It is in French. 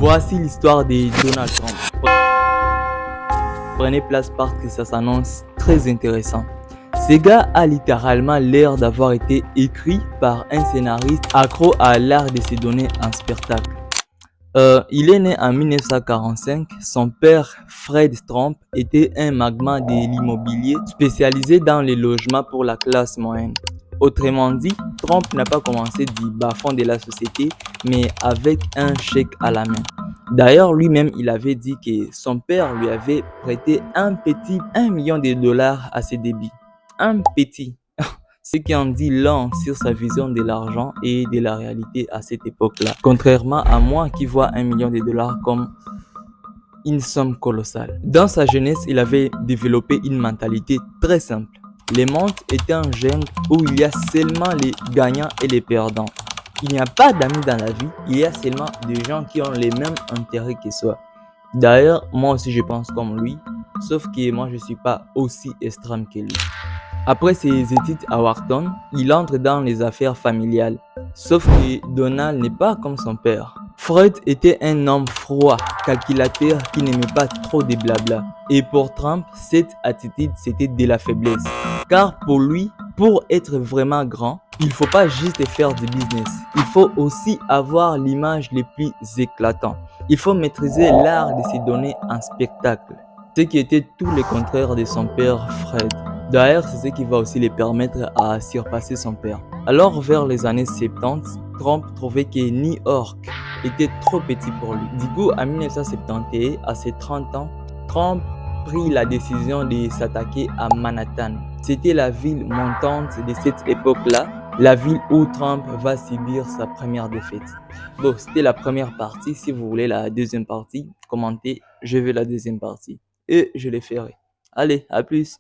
Voici l'histoire de Donald Trump. Prenez place parce que ça s'annonce très intéressant. Ce gars a littéralement l'air d'avoir été écrit par un scénariste accro à l'art de se donner un spectacle. Il est né en 1945. Son père, Fred Trump, était un magnat de l'immobilier spécialisé dans les logements pour la classe moyenne. Autrement dit, Trump n'a pas commencé du bas-fond de la société, mais avec un chèque à la main. D'ailleurs, lui-même, il avait dit que son père lui avait prêté un petit 1 million de dollars à ses débuts. Un petit. Ce qui en dit long sur sa vision de l'argent et de la réalité à cette époque-là. Contrairement à moi qui vois 1 million de dollars comme une somme colossale. Dans sa jeunesse, il avait développé une mentalité très simple. Le monde est un jungle où il y a seulement les gagnants et les perdants. Il n'y a pas d'amis dans la vie, il y a seulement des gens qui ont les mêmes intérêts que soi. D'ailleurs, moi aussi je pense comme lui, sauf que moi je ne suis pas aussi extrême que lui. Après ses études à Wharton, il entre dans les affaires familiales. Sauf que Donald n'est pas comme son père. Freud était un homme froid, calculateur qui n'aimait pas trop de blabla. Et pour Trump, cette attitude c'était de la faiblesse. Car pour lui, pour être vraiment grand, il ne faut pas juste faire du business. Il faut aussi avoir l'image les plus éclatante. Il faut maîtriser l'art de se donner un spectacle. Ce qui était tout le contraire de son père Fred. D'ailleurs, c'est ce qui va aussi les permettre à surpasser son père. Alors, vers les années 70, Trump trouvait que New York était trop petit pour lui. Du coup, en 1971, à ses 30 ans, Trump prit la décision de s'attaquer à Manhattan. C'était la ville montante de cette époque-là, la ville où Trump va subir sa première défaite. Bon, c'était la première partie. Si vous voulez la deuxième partie, commentez, je veux la deuxième partie. Et je les ferai. Allez, à plus.